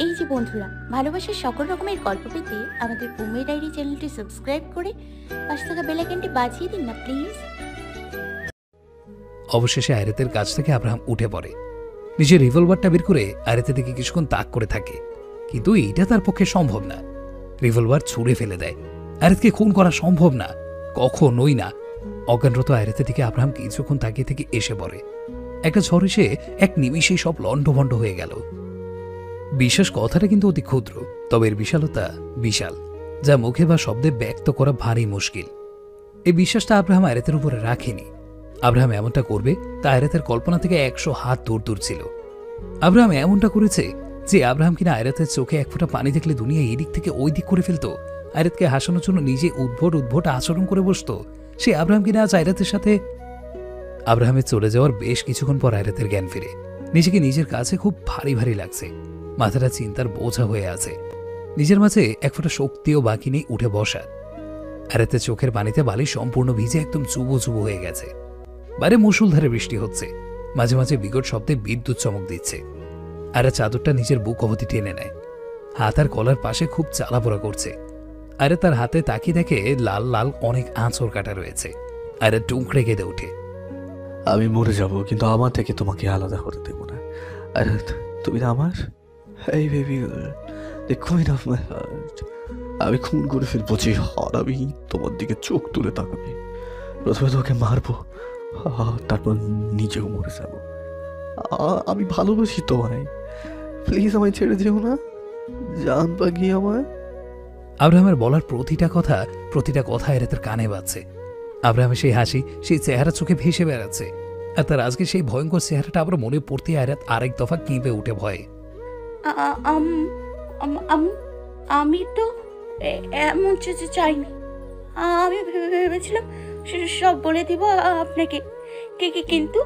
এই যে বন্ধুরা, ভালোবাসার সকল রকমের গল্প পেতে আমাদের বোম্বে ডায়েরি চ্যানেলটি সাবস্ক্রাইব করে পাশে থাকা বেল আইকনটি বাজিয়ে দিন না প্লিজ। অবশেষে আয়রাতের কাছ থেকে আব্রাহাম উঠে পড়ে। নিজের রিভলভারটা বের করে আয়রাতের দিকে কিছুক্ষণ তাক করে থাকে, কিন্তু এইটা তার পক্ষে সম্ভব না। রিভলভার ছুঁড়ে ফেলে দেয়। আয়রাতকে খুন করা সম্ভব না, কখনোই না। অজ্ঞানরত আয়রাতের দিকে আব্রাহাম কিছুক্ষণ তাকিয়ে থেকে এসে পড়ে। একটা ঝড় এসে এক নিমিষেই সব লণ্ডভণ্ড হয়ে গেল। বিশ্বাস কথাটা কিন্তু অতি ক্ষুদ্র, তবে এর বিশালতা বিশাল, যা মুখে বা শব্দে ব্যক্ত করা ভারী মুশকিল। এই বিশ্বাসটা আব্রাহাম আয়রাতের উপরে রাখেনি। আব্রাহাম এমনটা করবে তা আয়রাতের কল্পনা থেকে 100 হাত দূর দূর ছিল। আব্রাহাম এমনটা করেছে যে আব্রাহাম কিনা আয়রাতের চোখে এক ফোঁটা পানি দেখলে দুনিয়া এদিক থেকে ওই দিক করে ফেলত, আয়রাতকে হাসানোর জন্য নিজে উদ্ভট উদ্ভট আচরণ করে বসত। সে আব্রাহাম কিনা আজ আয়রাতের সাথে। আব্রাহামের চলে যাওয়ার বেশ কিছুক্ষণ পর আয়রাতের জ্ঞান ফিরে। নিজেকে নিজের কাছে খুব ভারী ভারী লাগছে, মাথাটা চিন্তার বোঝা হয়ে আছে। নিজের মাঝে এক ফোঁটা শক্তিও বাকি নেই উঠে বসার। আয়রাতের চোখের পানিতে বালি সম্পূর্ণ ভিজে একদম চুবো চুবো হয়ে গেছে। বাইরে মুষলধারে বৃষ্টি হচ্ছে, মাঝে মাঝে বিকট শব্দে বিদ্যুৎ চমক দিচ্ছে। আয়রা চাদরটা নিজের বুক অবধি টেনে নেয়। হাত আর কলার পাশে খুব চালাপোড়া করছে। আয়রা তার হাতে তাকিয়ে দেখে লাল লাল অনেক আঁচড় কাটা রয়েছে। আয়রা টুকরে কেঁদে ওঠে। আমি মরে যাব, কিন্তু আমার থেকে তোমাকে আলাদা করে দেবো না। আর তুমি না আমার, এই baby girl, the queen of my heart. আমি খুন করে ফেলবো যে হারামি তোমার দিকে চোখ তুলে তাকাবে। প্রথমে তোকে মারবো, তারপর নিজেও মরে যাব। আমি ভালোবাসি তোমায়, প্লিজ আমায় ছেড়ে যেও না, জান পাখি আমার। আব্রাহামের বলার প্রতিটা কথা আয়রাতের কানে বাজছে। আব্রাহামের সেই হাসি, সেই চেহারা চোখে ভেসে বেড়াচ্ছে। আর তার আজকে সেই ভয়ঙ্কর চেহারাটা আবার মনে পড়তে আয়রাত আরেক দফা কেঁপে উঠে ভয়ে। আমি তো এমন চাইনি। আমি ভেবেছিলাম সব বলে দিব আপনাকে, কিন্তু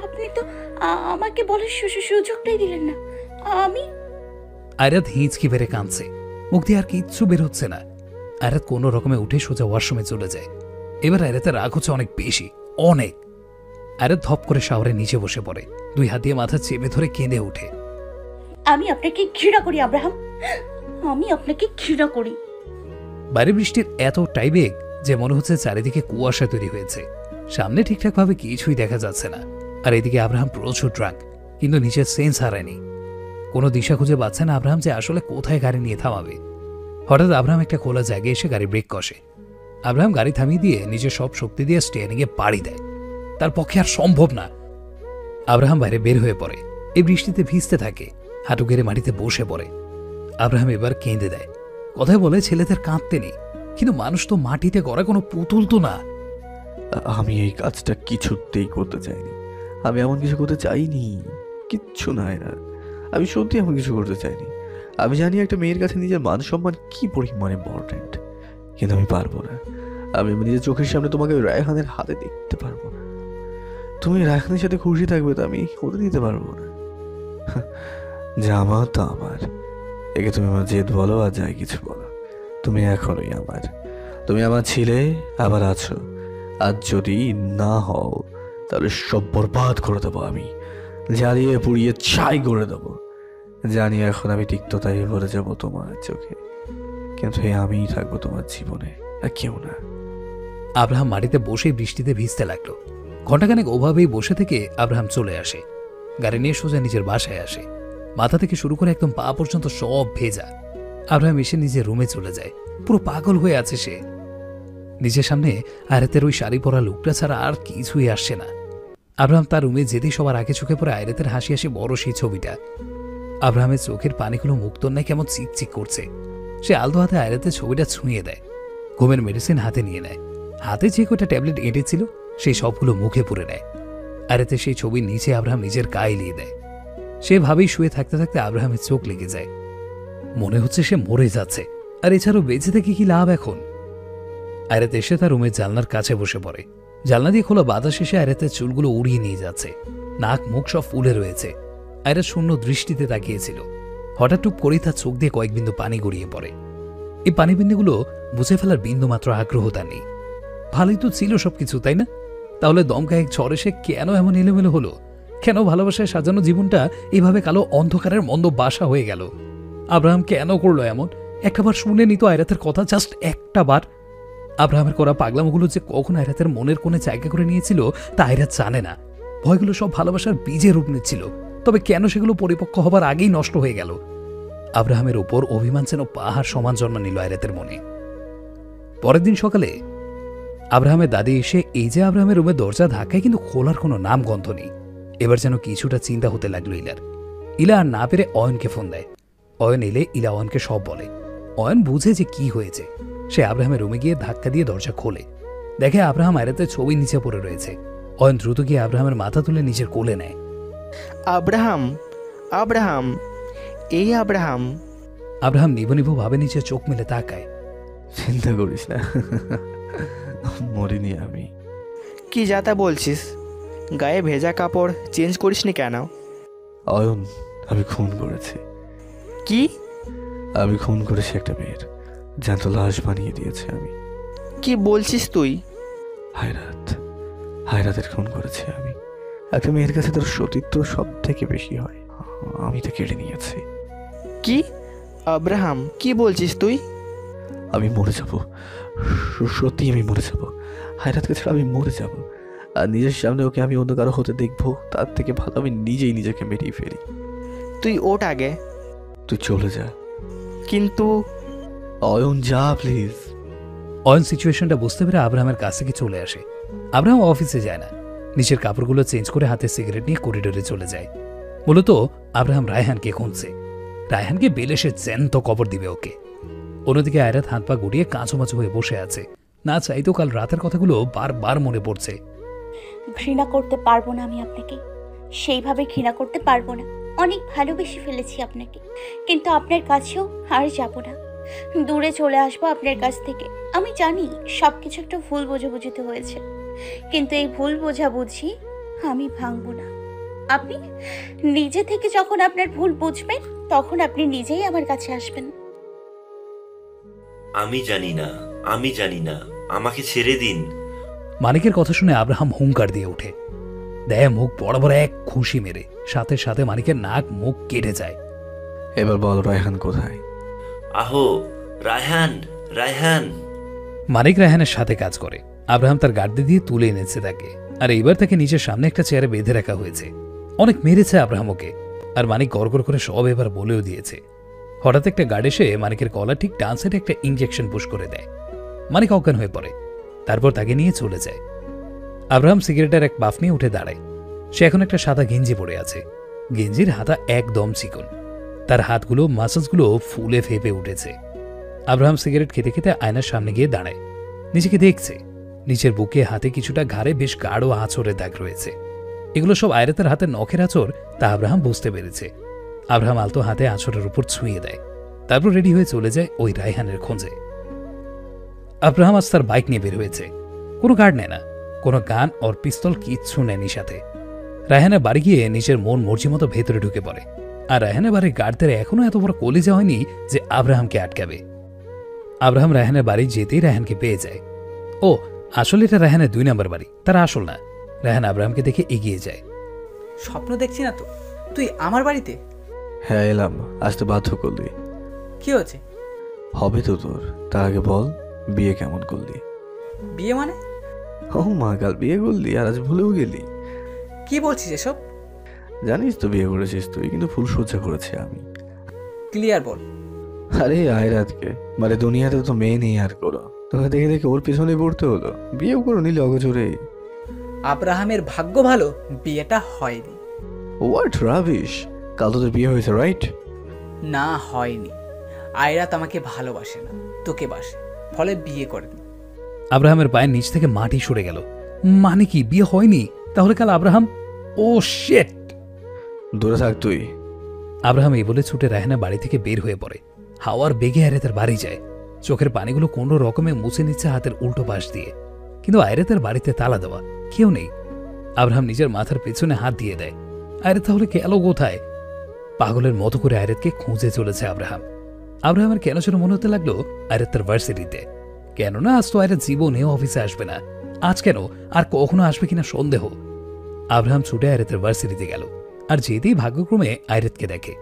আপনি তো আমাকে বলার সুযোগটাই দিলেন না। আয়রাত হিঁচকি বেড়ে কাঁদছে, মুখ দিয়ে আর কিচ্ছু বের হচ্ছে না। আয়রাত কোনো রকমে উঠে সোজা ওয়াশরুমে চলে যায়। এবার আয়রাতের রাগ হচ্ছে অনেক বেশি, অনেক। আয়রাত ধপ করে শাওয়ারে নিচে বসে পড়ে, 2 হাত দিয়ে মাথা চেপে ধরে কেঁদে ওঠে। আমি আপনাকে ঘৃণা করি আব্রাহাম, আমি আপনাকে ঘৃণা করি। বাইরে বৃষ্টির এতটাই বেগ যে মনে হচ্ছে চারিদিকে কুয়াশা তৈরি হয়েছে। সামনে ঠিকঠাকভাবে কিছুই দেখা যাচ্ছে না। আর এদিকে আব্রাহাম প্রচুর ড্রাঙ্ক, কিন্তু নিচের সেন্স হারায়নি। কোনো দিশা খুঁজে পাচ্ছে না আব্রাহাম যে আসলে কোথায় গাড়ি নিয়ে থামাবে। হঠাৎ আব্রাহাম একটা খোলা জায়গায় এসে গাড়ি ব্রেক কষে। আব্রাহাম গাড়ি থামিয়ে দিয়ে নিজের সব শক্তি দিয়ে স্টিয়ারিংয়ে পাড়ি দেয়। তার পক্ষে আর সম্ভব না। আব্রাহাম বাইরে বের হয়ে পড়ে, এই বৃষ্টিতে ভিজতে থাকে, হাঁটু গেড়ে মাটিতে বসে পড়ে। আব্রাহাম এবার কেঁদে দেয়। কথায় বলে ছেলেদের কাঁদতে নেই, কিন্তু মানুষ তো মাটিতে গড়া কোনো পুতুল তো না। আমি এই কাজটা কিছুতেই করতে চাইনি। আমি এমন কিছু করতে চাইনি, কিচ্ছু নাই না। আমি সত্যি এমন কিছু করতে চাইনি। আমি জানি একটা মেয়ের কাছে নিজের মান সম্মান কি পরিমাণ ইম্পর্টেন্ট, কিন্তু আমি পারবো না। আমি নিজের চোখের সামনে তোমাকে রায়হানের হাতে দেখতে পারবো না। তুমি রায়হানের সাথে খুশি থাকবে তো আমি হতে দিতে পারবো না। যা আমার তা আমার। একে তুমি আমার জেদ বলো আর যাই কিছু বলো, তুমি এখনই আমার। তুমি আমার ছিলে, আবার আছো। আর যদি না হও তাহলে সব বরবাদ করে দেবো আমি, জ্বালিয়ে পুড়িয়ে ছাই করে দেবো। জানি এখন আমি তিক্ততায় ভরে যাবো তোমার চোখে, কিন্তু আমিই থাকবো তোমার জীবনে, আর কেউ না। আব্রাহাম মাটিতে বসে বৃষ্টিতে ভিজতে লাগলো। ঘণ্টাখানেক ওভাবেই বসে থেকে আব্রাহাম চলে আসে। গাড়ি নিয়ে সোজা নিজের বাসায় আসে। মাথা থেকে শুরু করে একদম পা পর্যন্ত সব ভেজা। আব্রাহাম এসে নিজের রুমে চলে যায়। পুরো পাগল হয়ে আছে সে। নিজের সামনে আয়রাতের ওই শাড়ি পরা লোকটা ছাড়া আর কিছুই আসছে না। আব্রাহাম তার রুমে যেতেই সবার আগে চোখে পড়ে আয়রাতের হাসি হাসি বড় সেই ছবিটা। আব্রাহামের চোখের পানিগুলো মুক্ত নেয়, কেমন চিকচিক করছে। সে আলতো হাতে আয়রাতের ছবিটা ছুঁয়ে দেয়। ঘুমের মেডিসিন হাতে নিয়ে নেয়। হাতে যে কটা ট্যাবলেট এঁটেছিল সেই সবগুলো মুখে পুরে নেয়। আয়রাতের সেই ছবির নিচে আব্রাহাম নিজের গায়ে লিয়ে দেয়। সে ভাবেই শুয়ে থাকতে থাকতে আব্রাহামের চোখ লেগে যায়। মনে হচ্ছে সে মরে যাচ্ছে, আর এছাড়াও বেঁচে থেকে কি লাভ এখন। আয়রাত এসে তার রুমের জানলার কাছে বসে পড়ে। জানলা দিয়ে খোলা বাতাস এসে আয়রাতের চুলগুলো উড়িয়ে নিয়ে যাচ্ছে। নাক মুখ সব ফুলে রয়েছে। আয়রাত শূন্য দৃষ্টিতে তাকিয়েছিল। হঠাৎ টুপ করেই তার চোখ দিয়ে কয়েক বিন্দু পানি গড়িয়ে পড়ে। এই পানিবিন্দুগুলো বুঝে ফেলার বিন্দু মাত্র আগ্রহ তার নেই। ভালোই তো ছিল সবকিছু, তাই না? তাহলে দমকা এক ঝড় এসে কেন এমন এলোমেলো হলো? কেন ভালোবাসায় সাজানো জীবনটা এইভাবে কালো অন্ধকারের মন্দ বাসা হয়ে গেল? আব্রাহাম কেন করলো এমন? একটাবার শুনে নিত আয়রাতের কথা, জাস্ট একটা বার। আব্রাহামের করা পাগলামোগুলো যে কখন আয়রাতের মনের কোণে জায়গা করে নিয়েছিল তা আয়রাত জানে না। ভয়গুলো সব ভালোবাসার বীজে রূপ নিচ্ছিল, তবে কেন সেগুলো পরিপক্ক হবার আগেই নষ্ট হয়ে গেল? আব্রাহামের উপর অভিমান যেন পাহাড় সমান জন্ম নিল আয়রাতের মনে। পরের দিন সকালে আব্রাহামের দাদি এসে এই যে আব্রাহামের রুমের দরজা ধাক্কায়, কিন্তু খোলার কোনো নাম গন্ধ নেই। এবার যেন কিছুটা চিন্তা হতে লাগলো ইলার। ইলা আর না পেরে অয়নকে ফোন দেয়। অয়ন এলে ইলা অয়নকে সব বলে। অয়ন বুঝে যে কি হয়েছে। সে আব্রাহামের রুমে গিয়ে ধাক্কা দিয়ে দরজা খোলে, দেখে আব্রাহাম আয়রাতের ছবি নিচে পড়ে রয়েছে। অয়ন দ্রুত গিয়ে আব্রাহামের মাথা তুলে নিজের কোলে নেয়। আব্রাহাম, আব্রাহাম, এই আব্রাহাম। আব্রাহাম নিভু নিভু ভাবে নিচে চোখ মেলে তাকায়। চিন্তা করিস না, মরিনি আমি। কি যাতা বলছিস? গায়ে ভেজা কাপড় চেঞ্জ করিসনি কেন? অয়ন, আমি খুন করেছি। কি? আমি খুন করেছি একটা মেয়ের, জ্যান্ত লাশ বানিয়ে দিয়েছি আমি। কি বলছিস তুই? হায়রাত, হায়রাতের খুন করেছি আমি। একটা মেয়ের কাছে তোর সতীত্ব সব থেকে বেশি হয়, আমি তো কেড়ে নিয়েছি। কি আব্রাহাম, কি বলছিস তুই? আমি মরে যাব, সত্যি আমি মরে যাব। হায়রাতকে ছাড়া আমি মরে যাব। আর নিজের সামনে ওকে আমি অন্য কারো হতে দেখবো, তার থেকে ভালো আমি নিজেই নিজেকে মেরিয়ে ফেলি। তুই ওঠ আগে। তুই চলে যা। কিন্তু অয়ন, যা প্লিজ। অয়ন সিচুয়েশনটা বুঝতে পেরে আব্রাহামের কাছ থেকে চলে আসে। আব্রাহাম অফিসে যায় না, নিজের কাপড়গুলো চেঞ্জ করে হাতে সিগারেট নিয়ে করিডোরে চলে যায়। মূলত আব্রাহাম রায়হানকে খুঁজছে। রায়হানকে বেলে সে জ্যান্ত কবর দিবে ওকে। অন্যদিকে আয়রাত হাত পা গুটিয়ে কাঁচোমাচো হয়ে বসে আছে। না চাইতেও কাল রাতের কথাগুলো বারবার মনে পড়ছে। ঘৃণা করতে পারবো না আমি আপনাকে, সেইভাবে ঘৃণা করতে পারবো না। অনেক ভালোবেসে ফেলেছি আপনাকে, কিন্তু আপনার কাছেও আর যাব না। দূরে চলে আসবো আপনার কাছ থেকে। আমি জানি সবকিছু একটা ভুল বোঝাবুঝিতে হয়েছে, কিন্তু এই ভুল বোঝাবুঝি আমি ভাঙবো না। আপনি নিজে থেকে যখন আপনার ভুল বুঝবেন, তখন আপনি নিজেই আমার কাছে আসবেন। আমি জানি না, আমি জানি না, আমাকে ছেড়ে দিন। মানিকের কথা শুনে আব্রাহাম হুঙ্কার দিয়ে ওঠে, দেয় মুখ বরাবর এক খুশি মেরে। সাথে সাথে মানিকের নাক মুখ কেটে যায়। এবার বল, রায়হান কোথায়? আহো রায়হান, রায়হান। মানিক রায়হানের সাথে কাজ করে। আব্রাহাম তার গার্ডে দিয়ে তুলে এনেছে তাকে, আর এইবার তাকে নিজের সামনে একটা চেয়ারে বেঁধে রাখা হয়েছে। অনেক মেরেছে আব্রাহাম ওকে, আর মানিক গড়গড় করে সব এবার বলেও দিয়েছে। হঠাৎ একটা গার্ড এসে মানিকের গলা ঠিক ডান সাইডে একটা ইঞ্জেকশন পুশ করে দেয়। মানিক অজ্ঞান হয়ে পড়ে, তারপর তাকে নিয়ে চলে যায়। আব্রাহাম সিগারেটের এক বাফ নিয়ে উঠে দাঁড়ায়। সে এখন একটা সাদা গেঞ্জি পরে আছে। গেঞ্জির হাতা একদম চিকন, তার হাতগুলো মাসেলসগুলো ফুলে ফেপে উঠেছে। আব্রাহাম সিগারেট খেতে খেতে আয়নার সামনে গিয়ে দাঁড়ায়। নিজেকে দেখছে। নিচের বুকে, হাতে কিছুটা ঘাড়ে বেশ গাঢ় আঁচড়ের দাগ রয়েছে। এগুলো সব আয়রাতের হাতে নখের আঁচড়, তা আব্রাহাম বুঝতে পেরেছে। আব্রাহাম আলতো হাতে আঁচড়ের উপর ছুঁয়ে দেয়, তারপর রেডি হয়ে চলে যায় ওই রায়হানের খোঁজে। আব্রাহাম আজ তার বাইক নিয়ে বের হয়েছে। কোনো গার্ড নেয় না, কোনো গান ওর পিস্তল কিচ্ছু নেয়নি সাথে। রায়হানের বাড়ি গিয়ে নিজের মন মর্জি মতো ভেতরে ঢুকে পড়ে। আর রায়হানের বাড়ির গার্ডদের এখনো এত বড় কলিজা হয়নি যে আব্রাহামকে আটকাবে। আব্রাহাম রায়হানের বাড়ি যেতেই রায়হানকে পেয়ে যায়। ও, আসলে এটা রায়হানের 2 নম্বর বাড়ি, তারা আসল না। রায়হান আব্রাহামকে দেখে এগিয়ে যায়। স্বপ্ন দেখছি না তো, তুই আমার বাড়িতে? হ্যাঁ এলাম, আসতে বাধ্য করলি। কি হয়েছে? হবে তো তোর, তার আগে বল, বিয়ে কেমন করলি? বিয়ে মানে? ও মা, কাল বিয়ে করলি আর আজ ভুলেও গেলি? কি বলছিস এসব? জানিস তো বিয়ে করেছিস তুই, কিন্তু ফুলসজ্জা করেছি আমি। ক্লিয়ার বল। আরে আয়রাতকে, মানে দুনিয়াতে তো মেয়ে নেই আর করো, তোকে দেখে দেখে ওর পিছনে পড়তে হলো। বিয়েও করে নিলে অগোচরে। আব্রাহামের ভাগ্য ভালো, বিয়েটা হয়নি। What rubbish! কাল তোদের বিয়ে হয়েছে, রাইট? না, হয়নি। আয়রাত আমাকে ভালোবাসে না, তোকে বাসে, ফলে বিয়ে করেনি। আব্রাহামের পায়ের নিচ থেকে মাটি সরে গেল। মানে কি, বিয়ে হয়নি? তাহলে কাল আব্রাহাম... ও শেট! দূরে থাক তুই। আব্রাহাম এই বলে ছুটে রায়হানের বাড়ি থেকে বের হয়ে পড়ে। হাওয়ার বেগে আয়রাতের বাড়ি যায়। চোখের পানিগুলো কোনো রকমে মুছে নিচ্ছে হাতের উল্টো পাশ দিয়ে। কিন্তু আয়রাতের বাড়িতে তালা দেওয়া, কেউ নেই। আব্রাহাম নিজের মাথার পেছনে হাত দিয়ে দেয়। আয়রাত তাহলে গেল কোথায়? পাগলের মতো করে আয়রাতকে খুঁজে চলেছে আব্রাহাম। আব্রাহামের কেন যেন মনে হতে লাগলো আয়রাত তার ভার্সিটিতে। কেননা আজ তো আয়রাত জীবনেও অফিসে আসবে না। আজ কেন, আর কখনো আসবে কিনা সন্দেহ। আব্রাহাম ছুটে আয়রাতের ভার্সিটিতে গেল, আর যেতেই ভাগ্যক্রমে আয়রাতকে দেখে।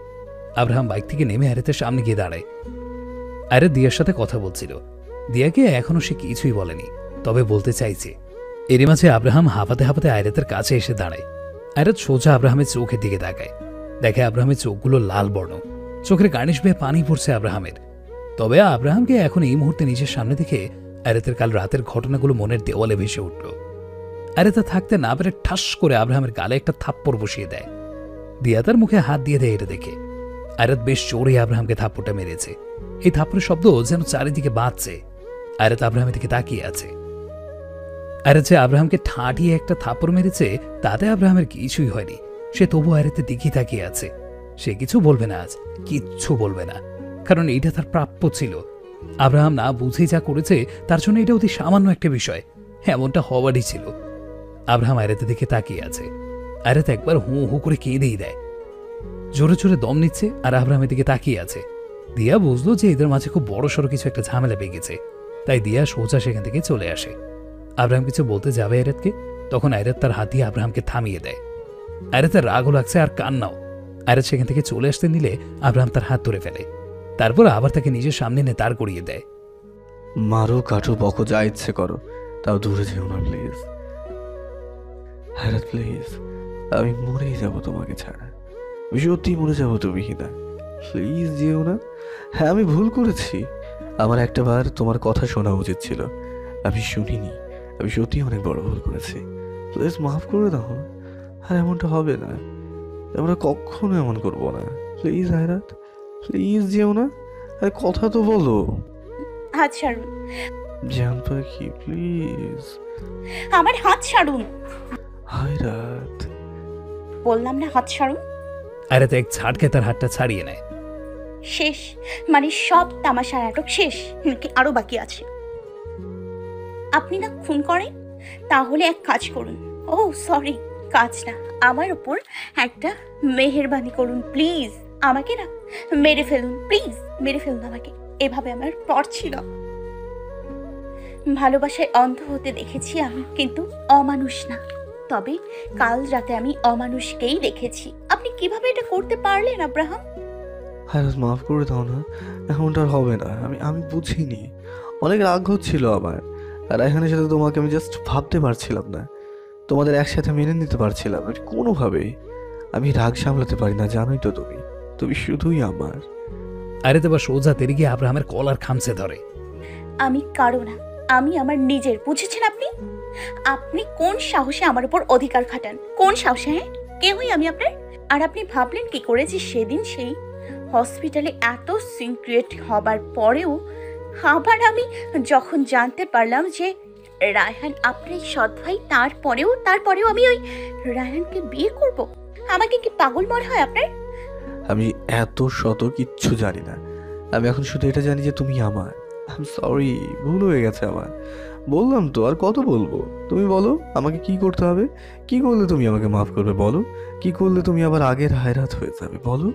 আব্রাহাম বাইক থেকে নেমে আয়রাতের সামনে গিয়ে দাঁড়ায়। আয়রাত দিয়ার সাথে কথা বলছিল। দিয়াকে এখনো সে কিছুই বলেনি, তবে বলতে চাইছে। এরই মাঝে আব্রাহাম হাঁপাতে হাঁপাতে আয়রাতের কাছে এসে দাঁড়ায়। আয়রাত সোজা আব্রাহামের চোখের দিকে তাকায়। দেখে আব্রাহামের চোখগুলো লাল বর্ণ, চোখের কার্নিশ বেয়ে পানি পড়ছে আব্রাহামের। তবে আব্রাহামকে এখন এই মুহূর্তে নিজের সামনে দেখে আয়রাতের কাল রাতের ঘটনাগুলো মনের দেওয়ালে ভেসে উঠল। আয়রাত থাকতে না পেরে ঠাস করে আব্রাহামের গালে একটা থাপ্পড় বসিয়ে দেয়। দিয়া তার মুখে হাত দিয়ে দেয় এটা দেখে। আয়রাত বেশ জোরে আব্রাহামকে থাপ্পড়টা মেরেছে। এই থাপ্পড়ের শব্দ যেন চারিদিকে বাজছে। আয়রাত আব্রাহামের দিকে তাকিয়ে আছে। আয়রাত যে আব্রাহামকে ঠাঁটিয়ে একটা থাপ্পড় মেরেছে তাতে আব্রাহামের কিছুই হয়নি। সে তবু আয়রাতের দিকে তাকিয়ে আছে। সে কিছু বলবে না, আজ কিচ্ছু বলবে না, কারণ এইটা তার প্রাপ্য ছিল। আব্রাহাম না বুঝেই যা করেছে তার জন্য এটা অতি সামান্য একটা বিষয়, এমনটা হওয়ারই ছিল। আব্রাহাম আয়রাতের দিকে তাকিয়ে আছে। আয়রাত একবার হু হু করে কেঁদেই দেয়। জোরে জোরে দম নিচ্ছে আর আব্রাহামের দিকে তাকিয়ে আছে। দিয়া বুঝলো যে এদের মাঝে খুব বড় সড়ো কিছু একটা ঝামেলা পেয়ে গেছে, তাই দিয়া সোজা সেখান থেকে চলে আসে। আব্রাহাম কিছু বলতে যাবে আয়রাতকে, তখন আয়রাত তার হাত দিয়ে আব্রাহামকে থামিয়ে দেয়। আয়রাতের রাগও লাগছে আর কান্নাও। আয়রাত সেখান থেকে চলে আসতে নিলে আব্রাহাম তার হাত ধরে ফেলে। তারপর আবার তাকে নিজের সামনে এনে দাঁড় করিয়ে দেয়। মারো কাটো বকো যা ইচ্ছে করো, তাও দূরে যেও না প্লিজ। আয়রাত প্লিজ, আমি মরেই যাবো তোমাকে ছাড়া। আমি সত্যি মরে যাবো তুমি না, প্লিজ যেও না। হ্যাঁ আমি ভুল করেছি, আমার একটা বার তোমার কথা শোনা উচিত ছিল, আমি শুনিনি। আমি সত্যি অনেক বড় ভুল করেছি, প্লিজ মাফ করে দাও। আর এমনটা হবে না, আমরা কখনো এমন করবো না। প্লিজ আয়রাত, প্লিজ যেও না। আরে কথা তো বলো। হাত ছাড়ুন, জান পাখি প্লিজ। আমার হাত ছাড়ুন, আয়রাত। বললাম না হাত ছাড়ুন। আয়রাত এক ঝাটকে তার হাতটা ছাড়িয়ে নেয়। শেষ, মানে সব তামাশা নাটক শেষ, নাকি আরো বাকি আছে? আপনি না খুন করেন, তাহলে এক কাজ করুন। ও সরি, কাজ না, আমার উপর একটা মেহেরবানি করুন প্লিজ। আমাকে না মেরে ফেলুন, প্লিজ মেরে ফেলুন আমাকে। এভাবে আমার পর ছিল। ভালোবাসায় অন্ধ হতে দেখেছি আমি, কিন্তু অমানুষ না। তবে কাল রাতে আমি অমানুষকেই দেখেছি। আপনি কিভাবে এটা করতে পারলেন আব্রাহাম? আয়রাত মাফ করে দাও না, এমনটা আর হবে না। আমি বুঝিনি, অনেক রাগ হচ্ছিল আমার। আর এখানে সাথে তোমাকে আমি জাস্ট ভাবতে পারছিলাম না, তোমাদের একসাথে মেনে নিতে পারছিলাম না কোনোভাবেই। আমি রাগ সামলাতে পারি না, জানোই তো তুমি। তুমি শুধুই আমার। আয়রাত এবার সোজা তেরে গিয়ে আব্রাহামের কলার খামচে ধরে। আমি কারো না, আমি আমার নিজের, বুঝেছেন আপনি? আপনি কোন সাহসে আমার উপর অধিকার খাটান? কোন সাহসে? হ্যাঁ, কেউই আমি আপনার। আর আপনি ভাবলেন কি করে যে সেদিন সেই হসপিটালে এত সিক্রেট হবার পরেও আবার আমি যখন জানতে পারলাম যে রায়হান আপনার সৎ ভাই, তারপরেও আমি ওই রায়হানকে বিয়ে করব? আমাকে কি পাগল মনে হয় আপনার? আমি এত শত কিচ্ছু জানি না, আমি এখন শুধু এটা জানি যে তুমি আমার। আই এম সরি, ভুল হয়ে গেছে আমার। বললাম তো, আর কত বলবো? তুমি বলো আমাকে কি করতে হবে, কি করলে তুমি আমাকে মাফ করবে বলো, কি করলে তুমি আবার আগের আয়রাত হয়ে যাবে বলো,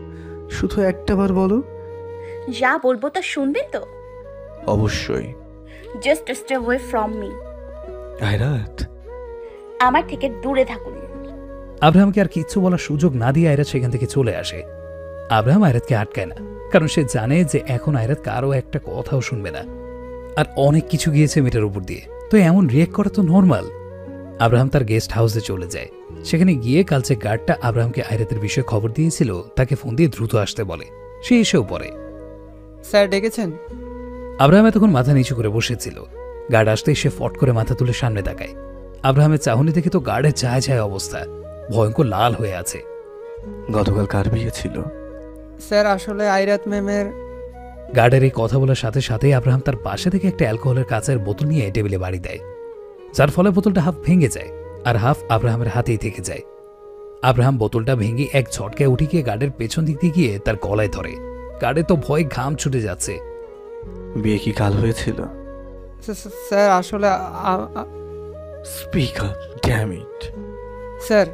শুধু একটাবার বলো। যা বলবো তা শুনবেন তো? অবশ্যই। Just stay away from me. Ayrat, আমার থেকে দূরে থাকুন। আব্রাহামকে আর কিচ্ছু বলার সুযোগ না দিয়ে আয়রাত সেখান থেকে চলে আসে। আব্রাহাম আয়রাতকে আটকায় না, কারণ সে জানে যে এখন আয়রাত কারো একটা কথাও শুনবে না। আর অনেক কিছু গিয়েছে মেয়েটার উপর দিয়ে, তো এমন রিয়েক্ট করা তো নর্মাল। আব্রাহাম তার গেস্ট হাউসে চলে যায়। সেখানে গিয়ে কাল যে গার্ডটা আব্রাহামকে আয়রাতের বিষয়ে খবর দিয়েছিল তাকে ফোন দিয়ে দ্রুত আসতে বলে। সে এসেও পড়ে। স্যার ডেকেছেন? আব্রাহাম তখন মাথা নিচু করে বসেছিল। গার্ড আসতেই সে ফট করে মাথা তুলে সামনে তাকায়। আব্রাহামের চাহনি দেখে তো গার্ডের ছায়া ছায়া অবস্থা, ভয়ঙ্কর লাল হয়ে আছে। গতকাল কার বিয়ে ছিল? স্যার আসলে আয়রাত ম্যামের। গার্ডের এই কথা বলার সাথে সাথেই আব্রাহাম তার পাশে থেকে একটা অ্যালকোহলের কাঁচের বোতল নিয়ে টেবিলে বাড়ি দেয়, যার ফলে বোতলটা হাফ ভেঙে যায় আর হাফ আব্রাহামের হাতেই থেকে যায়। আব্রাহাম বোতলটা ভেঙে এক ঝটকায় উঠে গিয়ে গার্ডের পেছন দিক দিয়ে গিয়ে তার গলায় ধরে। গার্ডে তো ভয় ঘাম ছুটে যাচ্ছে। বিয়ে কি কাল হয়েছিল? স্যার আসলে speak up, damn it. Sir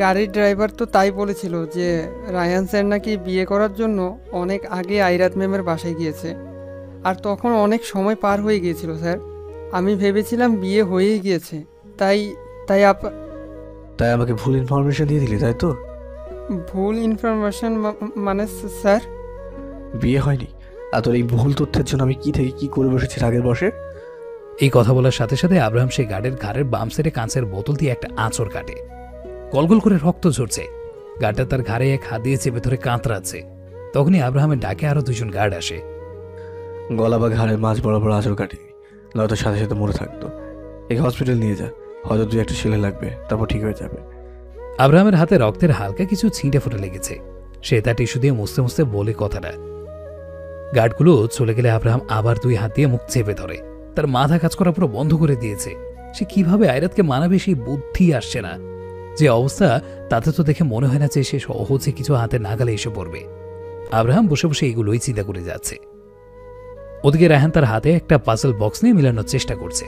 গাড়ির ড্রাইভার তো তাই বলেছিল যে রায়হান স্যার নাকি বিয়ে করার জন্য অনেক আগে আয়রাত ম্যামের বাসায় গিয়েছে, আর তখন অনেক সময় পার হয়ে গিয়েছিল স্যার। আমি ভেবেছিলাম বিয়ে হয়েই গিয়েছে, তাই তাই আমাকে ভুল ইনফরমেশন দিয়ে দিলি, তাই তো? ভুল ইনফরমেশন মানে স্যার? বিয়ে হয়নি, আর তোর এই ভুল তথ্যের জন্য আমি কি থেকে কি করে বসেছি রাগের বসে। এই কথা বলার সাথে সাথে আব্রাহাম সেই গার্ডের ঘাড়ের বাম সাইডে কাঁচের বোতল দিয়ে একটা আঁচড় কাটে। গলগল করে রক্ত ঝরছে। গার্ডটা তার ঘাড়ে এক হাত দিয়ে চেপে ধরে কাঁতরাচ্ছে। তখনই আব্রাহামের ডাকে আরো 2জন গার্ড আসে। গলা বা ঘাড়ের মাঝ বরাবর আঁচড় কাটেনি, নয়তো সাথে সাথে মরে থাকতো। একে হসপিটাল নিয়ে যা, হয়তো 2-1টা সেলাই লাগবে, তারপর ঠিক হয়ে যাবে। আব্রাহামের হাতে রক্তের হালকা কিছু ছিঁটে ফুটে লেগেছে। সে তার টিস্যু দিয়ে মুছতে মুছতে বলে কথাটা। গার্ডগুলো চলে গেলে আব্রাহাম আবার 2 হাত দিয়ে মুখ চেপে ধরে। তার মাথা কাজ করা পুরো বন্ধ করে দিয়েছে। সে কিভাবে আয়রাতকে মানাবে সেই বুদ্ধি আসছে না। যে অবস্থা, তাতে তো দেখে মনে হয় না যে সে সহজে কিছু হাতে নাগালে এসে পড়বে। আব্রাহাম বসে বসে এগুলোই চিন্তা করে যাচ্ছে। ওদিকে রায়হান তার হাতে একটা পাজল বক্স নিয়ে মেলানোর চেষ্টা করছে।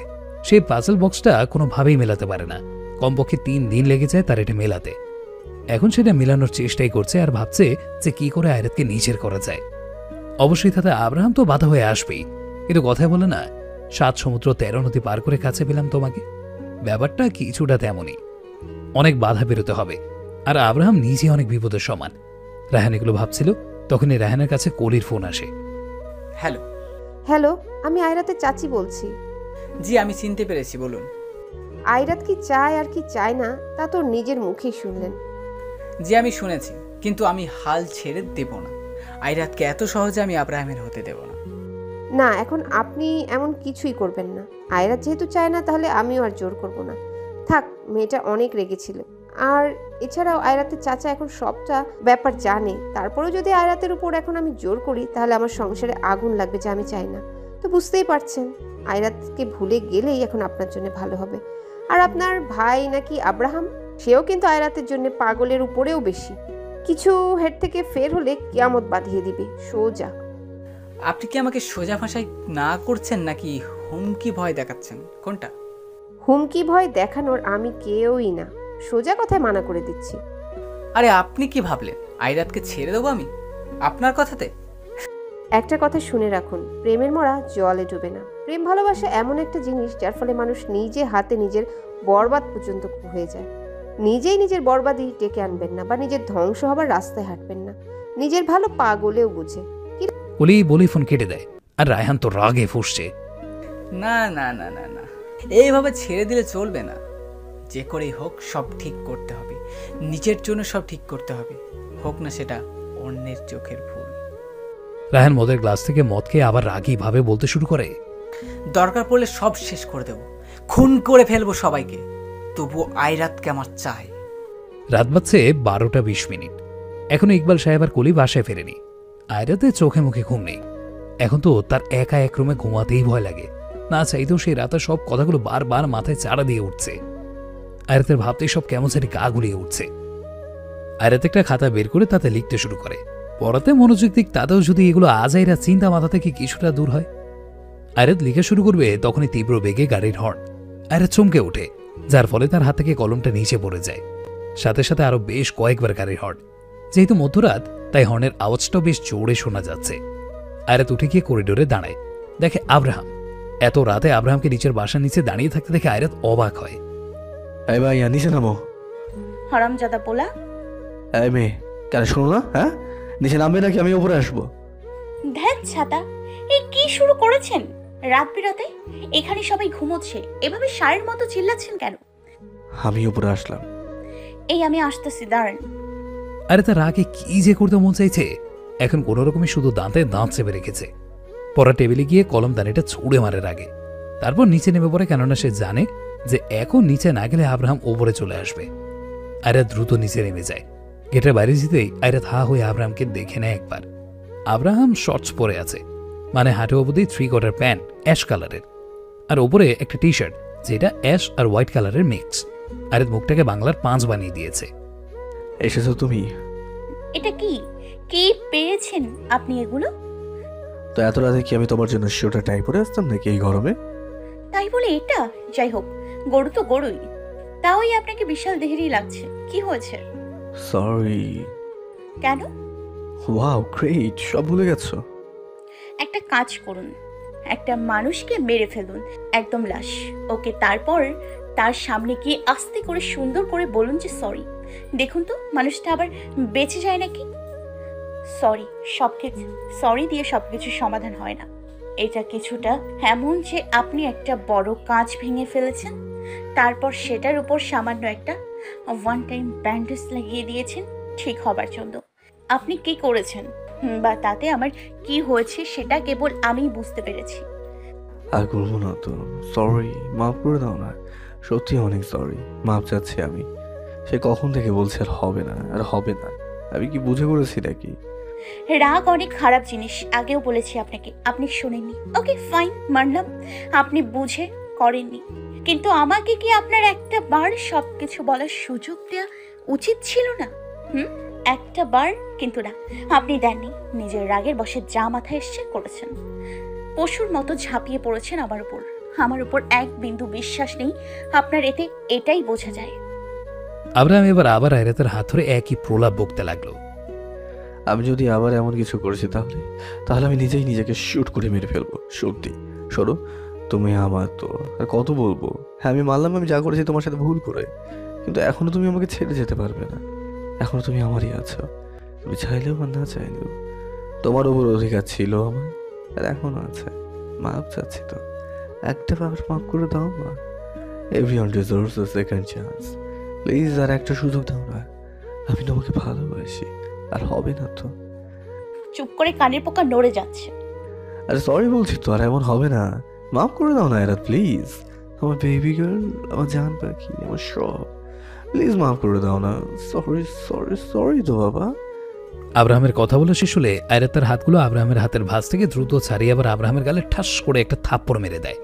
সেই পাজল বক্সটা কোনোভাবেই মেলাতে পারে না। কমপক্ষে 3 দিন লেগে যায় তার এটা মেলাতে। এখন সেটা মেলানোর চেষ্টাই করছে আর ভাবছে যে কি করে আয়রাতকে নিজের করা যায়। অবশ্যই তাতে আব্রাহাম তো বাধা হয়ে আসবেই, কিন্তু কথায় বলে না, 7 সমুদ্র 13 নদী পার করে কাছে পেলাম তোমাকে। ব্যাপারটা কিছুটা তেমনই। অনেক বাধা বেরোতে হবে, আর আব্রাহাম নিজে অনেক বিপদের সমান। রায়হান এগুলো ভাবছিল, তখনই রায়হানের কাছে কলির ফোন আসে। হ্যালো। হ্যালো, আমি আয়রাতের চাচি বলছি। জি, আমি চিনতে পেরেছি, বলুন। আয়রাত কি চায় আর কি চায় না তা তোর নিজের মুখেই শুনলেন। জি, আমি শুনেছি, কিন্তু আমি হাল ছেড়ে দেব না। আইরাতকে এত সহজে আমি আব্রাহামের হতে দেব না। না, এখন আপনি এমন কিছুই করবেন না। আয়রাত যেহেতু চায় না, তাহলে আমিও আর জোর করব না। থাক, মেয়েটা অনেক রেগেছিল। আর এছাড়াও আয়রাতের চাচা এখন সবটা ব্যাপার জানে। তারপরেও যদি আয়রাতের উপর এখন আমি জোর করি, তাহলে আমার সংসারে আগুন লাগবে, যা আমি চাই না। তো বুঝতেই পারছেন, আয়রাতকে ভুলে গেলেই এখন আপনার জন্য ভালো হবে। আর আপনার ভাই নাকি আব্রাহাম, সেও কিন্তু আয়রাতের জন্য পাগলের উপরেও বেশি। কিছু হেড থেকে ফের হলে কিয়ামত বাঁধিয়ে দিবে সোজা। আপনি কি আমাকে সোজা ভাষায় না করছেন নাকি হুমকি ভয় দেখাচ্ছেন? কোনটা? হুমকি ভয় দেখানোর আমি কেউই না, সোজা কথায় মানা করে দিচ্ছি। আরে আপনি কি ভাবলেন আইরাতকে ছেড়ে দেবো আমি আপনার কথাতে? একটা কথা শুনে রাখুন, প্রেমের মরা জলে ডুবে না। প্রেম ভালোবাসা এমন একটা জিনিস যার ফলে মানুষ নিজে হাতে নিজের বরবাদ পর্যন্ত হয়ে যায়। নিজেই নিজের বরবাদি ডেকে আনবেন না, বা নিজের ধ্বংস হবার রাস্তায় হাঁটবেন না। নিজের ভালো পাগলেও বুঝে। বলেই বলেই ফোন কেটে দেয়। আর রায়হান তো রাগে ফুঁসছে। না না না না না, এইভাবে ছেড়ে দিলে চলবে না। যে করেই হোক সব ঠিক করতে হবে, নিজের জন্য সব ঠিক করতে হবে, হোক না সেটা অন্যের চোখের ভুল। রায়হান মদের গ্লাস থেকে মদ খেয়ে আবার রাগী ভাবে বলতে শুরু করে, দরকার পড়লে সব শেষ করে দেব, খুন করে ফেলবো সবাইকে, তবু আইরাতকে আমার চাই। রাত বাজছে 12:20। এখনো ইকবাল সাহেব আর কলি বাসায় ফেরেনি। আয়রাতে চোখে মুখে ঘুম নেই। এখন তো তার একা এক রুমে ঘুমাতেই ভয় লাগে। না চাইতেও সেই রাতে সব কথাগুলো বারবার মাথায় চাড়া দিয়ে উঠছে। আয়রাতের ভাবতেই সব কেমন জানি গা গুলিয়ে উঠছে। আয়রাত একটা খাতা বের করে তাতে লিখতে শুরু করে। পড়াতে মনোযোগ দিক, তাতেও যদি এগুলো আজাইরা চিন্তা মাথা থেকে কিছুটা দূর হয়। আয়রাত লিখে শুরু করবে, তখনই তীব্র বেগে গাড়ির হর্ন। আয়রাত চমকে ওঠে, যার ফলে তার হাত থেকে কলমটা নিচে পড়ে যায়। সাথে সাথে আরো বেশ কয়েকবার গাড়ির হর্ন। যেহেতু মধ্যরাত, তাই হর্নের আওয়াজটাও বেশ জোরে শোনা যাচ্ছে। আয়রাত উঠে গিয়ে করিডোরে দাঁড়ায়, দেখে আব্রাহাম। এত রাতে আব্রাহামকে নিচের বাসার নিচে দাঁড়িয়ে থাকতে দেখে আয়রাত অবাক হয়। এই ভাই, নিচে নামো। হারামজাদা পোলা। এই মেয়ে, কেন শোনো না? হ্যাঁ, নিচে নামবে নাকি আমি উপরে আসবো? ধ্যাত ছাতা, এই কি শুরু করেছেন? রাত বিরাতে এখানে সবাই ঘুমোচ্ছে, এভাবে সারের মতো চিল্লাচ্ছেন কেন? আমি উপরে আসলাম। এই আমি আসতেছি, দাঁড়ান। আরে তার রাগে কি যে করতে মন চাইছে। এখন কোন রকমে শুধু দাঁতে দাঁত চেপে রেখেছে। পড়া টেবিলে গিয়ে কলম দানিটা ছুঁড়ে মারে রাগে। তারপর নিচে নেমে পড়ে, কেননা সে জানে যে এখন নিচে না গেলে আব্রাহাম ওপরে চলে আসবে। আয়রাত দ্রুত নিচে নেমে যায়। গেটের বাইরে যেতেই আয়রাত হা হয়ে আব্রাহামকে দেখে নেয় একবার। আব্রাহাম শর্টস পরে আছে, মানে হাঁটু অবধি 3/4 প্যান্ট অ্যাশ কালারের, আর ওপরে একটা টি শার্ট যেটা অ্যাশ আর হোয়াইট কালারের মিক্স। আয়রাত মুখটাকে বাংলার 5 বানিয়ে দিয়েছে। এসেছো তুমি? এটা কি কি পেয়েছেন আপনি এগুলো? তো এত রাতে কি আমি তোমার জন্য শিওটা টাই পরে আসতাম নাকি এই গরমে? তাই বলে এটা? যাই হোক, গরু তো গরুই। তাওই আপনাকে বিশাল দেহেরই লাগছে। কি হয়েছে? সরি। কেন? ওয়াও, গ্রেট, সব ভুলে গেছো? একটা কাজ করুন, একটা মানুষকে মেরে ফেলুন, একদম লাশ। ওকে, তারপর তার সামনে গিয়ে আস্তে করে সুন্দর করে বলুন যে সরি। দেখুন তো মানুষটা আবার বেঁচে যায় নাকি। সরি দিয়ে সবকিছু সমাধান হয় না। এটা কিছুটা এমন যে আপনি একটা বড় কাঁচ ভেঙে ফেলেছেন, তারপর সেটার উপর সামান্য একটা ওয়ান টাইম ব্যান্ডেজ লাগিয়ে দিয়েছেন ঠিক হবার জন্য। আপনি কি করেছেন বা তাতে আমার কি হয়েছে সেটা কেবল আমিই বুঝতে পেরেছি। আর করবো না তো, সরি, মাফ করে দাও না, সত্যি অনেক সরি, মাফ চাচ্ছি আমি। সে কখন থেকে বলছে আর হবে না আর হবে না, আমি কি বুঝে করেছি নাকি? রাগ অনেক খারাপ জিনিস, আগেও বলেছি আপনাকে, আপনি শোনেননি। ওকে ফাইন, মানলাম আপনি বুঝে করেননি, কিন্তু আমাকে কি আপনার একটা বার সবকিছু বলার সুযোগ দেওয়া উচিত ছিল না? একটা বার কিন্তু না, আপনি দেননি। নিজের রাগের বশে যা মাথায় এসছে করেছেন। পশুর মতো ঝাঁপিয়ে পড়েছেন আমার উপর এক বিন্দু বিশ্বাস নেই আপনার, এটাই বোঝা যায়। আব্রাহাম এবার আবার আয়রাতের হাত ধরে একই প্রলাপ বকতে লাগলো। আমি যদি আবার এমন কিছু করেছি তাহলে আমি নিজেই নিজেকে শুট করে মেরে ফেলবো, সত্যি। সরো, তুমি আমার তো আর কত বলবো। হ্যাঁ, আমি মানলাম আমি যা করেছি তোমার সাথে ভুল করে, কিন্তু এখনো তুমি আমাকে ছেড়ে যেতে পারবে না। এখনো তুমি আমারই আছো, তুমি চাইলেও আর না চাইলেও। তোমার উপর অধিকার ছিল আমার, আর এখনো আছে। মাফ চাচ্ছি তো, একটা বার মাফ করে দাও মা। Everyone deserves a second chance, please আর একটা সুযোগ দাও না। আমি তোমাকে ভালোবাসি, আর হবে না তো। চুপ করে কানের পোকা নড়ে যাচ্ছে। আরে সরি বলছি তো, আর এমন হবে না। মাফ করে দাও না এরা, প্লিজ। আমার বেবি গার্ল, আমার জান পাখি, আমার সব, প্লিজ মাফ করে দাও না। সরি সরি সরি তো বাবা। আব্রাহামের কথা বলে শেষ হলে আয়রাত তার হাতগুলো আব্রাহামের হাতের ভাঁজ থেকে দ্রুত ছাড়িয়ে আবার আব্রাহামের গালে ঠাস করে একটা থাপ্পড় মেরে দেয়।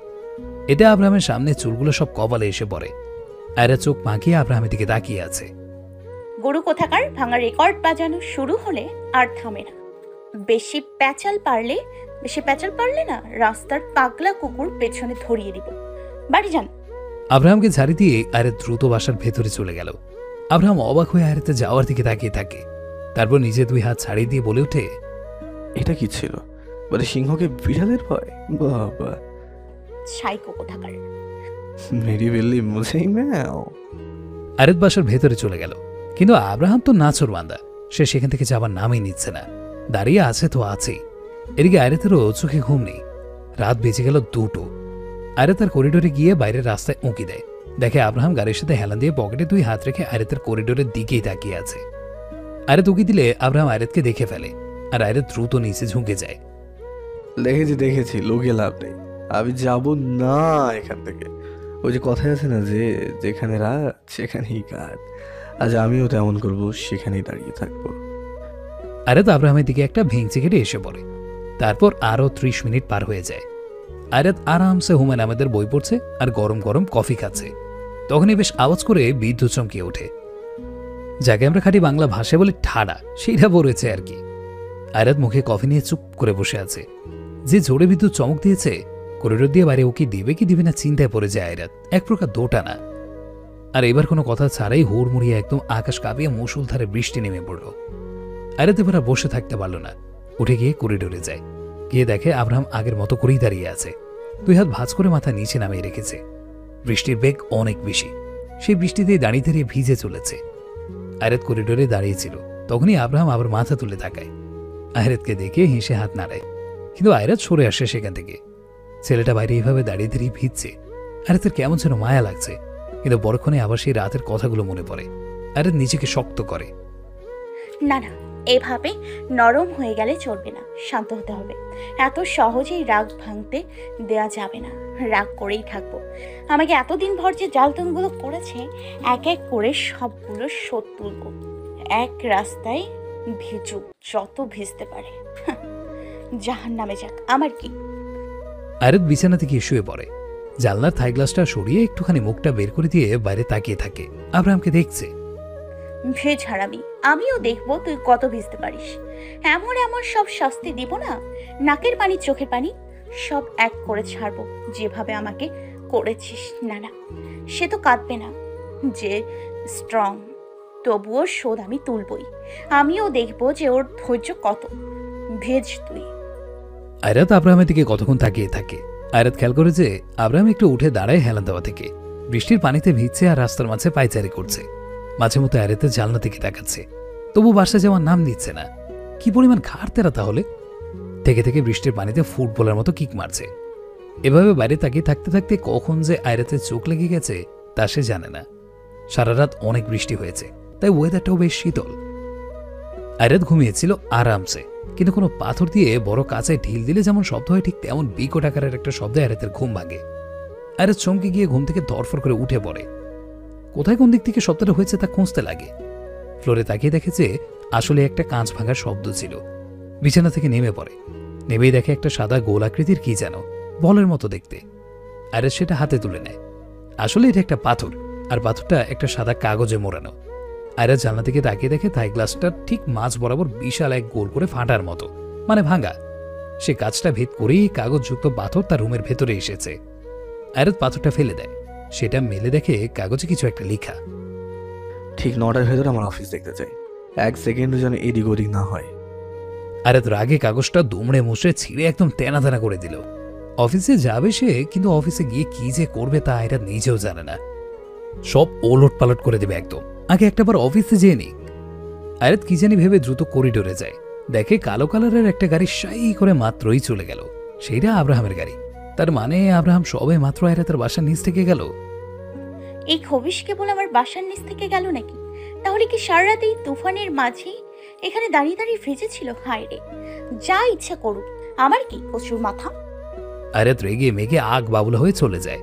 এতে আব্রাহামের সামনে চুলগুলো সব কপালে এসে পড়ে। আয়রা চোখ পাকিয়ে আব্রাহামের দিকে তাকিয়ে আছে। গরু কোথাকার, ভাঙা রেকর্ড বাজানো শুরু হলে আর থামে না। বেশি প্যাচাল পারলে না রাস্তার পাগলা কুকুর পেছনে ধরিয়ে দিব। বাড়ি যান। আব্রাহামকে ঝাড়ি দিয়ে আয়রাত দ্রুত বাসার ভেতরে চলে গেল। আব্রাহাম অবাক হয়ে আয়রাতে যাওয়ার দিকে তাকিয়ে থাকে। তারপর নিজে দুই হাত ছাড়িয়ে দিয়ে বলে ওঠে, এটা কি ছিল? মানে সিংহকে বিড়ালের ভয়? বাবা, সাইকো কোথাকার। মেরি বিল্লি মুঝেই ম্যাও। আয়রাত বাসার ভেতরে চলে গেল, কিন্তু আব্রাহাম তো নাছোড়বান্দা, সে সেখান থেকে যাবার নামই নিচ্ছে না। দাঁড়িয়ে আছে তো আছেই। এদিকে আয়রাতেরও চোখে ঘুম নেই। রাত বেজে গেল 2টো। আয়রাত তার করিডোরে গিয়ে বাইরের রাস্তায় উঁকি দেয়। দেখে আব্রাহাম গাড়ির সাথে হেলান দিয়ে পকেটে দুই হাত রেখে আয়রাতের করিডোরের দিকেই তাকিয়ে আছে। আয়রাত উঁকি দিলে আব্রাহাম আয়রাতকে দেখে ফেলে, আর আয়রাত দ্রুত নিচে ঝুঁকে যায়। দেখেছি, লোকে লাভ নেই, আমি যাব না এখান থেকে। ওই যে কথায় আছে না, যে যেখানে রাত সেখানেই কাঠ। আজ আমিও তেমন করবো, সেখানেই দাঁড়িয়ে থাকবো। আয়রাত আব্রাহামের দিকে একটা ভেঙচি কেটে এসে পড়ে। তারপর আরও 30 মিনিট পার হয়ে যায়। আয়রাত আরামসে হুমায়ুন আহমেদের বই পড়ছে আর গরম গরম কফি খাচ্ছে। তখনই বেশ আওয়াজ করে বিদ্যুৎ চমকিয়ে ওঠে। যাকে আমরা খাঁটি বাংলা ভাষায় বলে ঠাডা, সেইটা পড়েছে আর কি। আয়রাত মুখে কফি নিয়ে চুপ করে বসে আছে। যে জোরে বিদ্যুৎ চমক দিয়েছে, করিডোর দিয়ে বাইরে ওকে দিবে কি দিবে না চিন্তায় পড়ে যায় আয়রাত, এক প্রকার দোটানা। আর এবার কোনো কথা ছাড়াই হুড়মুড়িয়ে একদম আকাশ কাঁপিয়ে মুষলধারে বৃষ্টি নেমে পড়ল। আয়রাত এবার আর বসে থাকতে পারল না, উঠে গিয়ে করিডোরে যায়। গিয়ে দেখে আব্রাহাম আগের মতো করেই দাঁড়িয়ে আছে, দুই হাত ভাঁজ করে মাথা নিচে নামিয়ে রেখেছে। বৃষ্টির বেগ অনেক বেশি, সেই বৃষ্টিতে দাঁড়িয়ে দাঁড়িয়ে ভিজে চলেছে। আয়রাত করিডোরে দাঁড়িয়েছিল, তখনই আব্রাহাম আবার মাথা তুলে তাকায়। আয়রাতকে দেখে হেসে হাত নাড়ায়, কিন্তু আয়রাত সরে আসে সেখান থেকে। ছেলেটা বাইরে এইভাবে দাঁড়িয়ে দাঁড়িয়ে ভিজছে, আয়রাতের কেমন যেন মায়া লাগছে। কিন্তু বড়ক্ষণে আবার সেই রাতের কথাগুলো মনে পড়ে। আয়রাত নিজেকে শক্ত করে, না, এভাবে নরম হয়ে গেলে চলবে না, শান্ত হতে হবে। এত সহজেই রাগ ভাঙতে দেয়া যাবে না, রাগ করেই থাকবো। আমাকে এতদিন ভর যে জ্বালতনগুলো করেছে, এক এক করে সবগুলো শোধ তুলব। এক রাস্তায় ভিজুক, যত ভিজতে পারে, জাহান্নামে যাক, আমার কি। আয়রাত বিছানা থেকে শুয়ে পড়ে। জানলার থাই গ্লাসটা সরিয়ে একটুখানি মুখটা বের করে দিয়ে বাইরে তাকিয়ে থাকে। আব্রাহামকে দেখছে। ভেজ হারামি, আমিও দেখবো তুই কত ভিজতে পারিস। এমন এমন সব শাস্তি দিব না, নাকের পানি চোখের পানি সব এক করে ছাড়বো, যেভাবে আমাকে করেছিস। না, সে তো কাঁদবে না, যে স্ট্রং, তবুও শোধ আমি তুলবই। আমিও দেখবো যে ওর ধৈর্য কত। ভেজ তুই। আয়রাত আব্রাহামের দিকে কতক্ষণ তাকিয়ে থাকে। আয়রাত খেয়াল করে যে আব্রাহাম একটু উঠে দাঁড়ায় হেলান দেওয়া থেকে। বৃষ্টির পানিতে ভিজছে আর রাস্তার মাঝে পায়চারি করছে। মাঝে মধ্যে আয়রাতের জানলা থেকে তাকাচ্ছে, তবু বাসা যাওয়ার নাম নিচ্ছে না। কি পরিমাণ ঘাড়তেরা তাহলে! থেকে থেকে বৃষ্টির পানিতে ফুটবলের মতো কিক মারছে। এভাবে বাইরে তাকিয়ে থাকতে থাকতে কখন যে আয়রাতের চোখ লেগে গেছে তা সে জানে না। সারা রাত অনেক বৃষ্টি হয়েছে, তাই ওয়েদারটাও বেশ শীতল। আয়রাত ঘুমিয়েছিল আরামসে, কিন্তু কোনো পাথর দিয়ে বড় কাছে ঢিল দিলে যেমন শব্দ হয় ঠিক তেমন বিকট আকারের একটা শব্দে আয়রাতের ঘুম ভাঙে। আয়রাত চমকে গিয়ে ঘুম থেকে ধরফর করে উঠে পড়ে। কোথায় কোন দিক থেকে শব্দটা হয়েছে তা খুঁজতে লাগে। ফ্লোরে তাকিয়ে দেখেছে আসলে একটা কাঁচ ভাঙার শব্দ ছিল। বিছানা থেকে নেমে পড়ে। নেমেই দেখে একটা সাদা গোল আকৃতির কি যেন, বলের মতো দেখতে। আয়রাত সেটা হাতে তুলে নেয়। আসলে এটা একটা পাথর, আর পাথরটা একটা সাদা কাগজে মোড়ানো। আয়রাত জানলা থেকে তাকিয়ে দেখে থাই গ্লাসটার ঠিক মাঝ বরাবর বিশাল এক গোল করে ফাটার মতো, মানে ভাঙা। সে কাজটা ভেদ করেই কাগজযুক্ত পাথর তার রুমের ভেতরে এসেছে। আয়রাত পাথরটা ফেলে দেয়। সেটা মেলে দেখে কাগজে কিছু একটা লেখা। ঠিক 9টার ভেতরে আমার অফিস দেখতে চাই, 1 সেকেন্ডও যেন এদিক ওদিক না হয়। আয়রাত রাগে কাগজটা দুমড়ে মুচড়ে ছিঁড়ে একদম তেনা তেনা করে দিল। অফিসে যাবে সে, কিন্তু অফিসে গিয়ে কি যে করবে তা আয়রাত নিজেও জানে না। সব ওলট পালট করে দেবে একদম। আগে একটাবার অফিসে যেয়ে নিক। আয়রাত কি জানি ভেবে দ্রুত করিডোরে যায়। দেখে কালো কালারের একটা গাড়ি সাই করে মাত্রই চলে গেল। সেইটা আব্রাহামের গাড়ি। তার মানে আব্রাহাম সবে মাত্র আয়রাতের বাসার নিচ থেকে গেল। এই খবিশ কেবল আমার বাসার নিচ থেকে গেল নাকি? তাহলে কি সারা রাত এই তুফানের মাঝে এখানে দাঁড়িয়ে দাঁড়িয়ে ভিজেছিল? হায় রে, যা ইচ্ছা করুক, আমার কি প্রচুর মাথা। আয়রাত রেগে মেগে আগ বাবুলা হয়ে চলে যায়।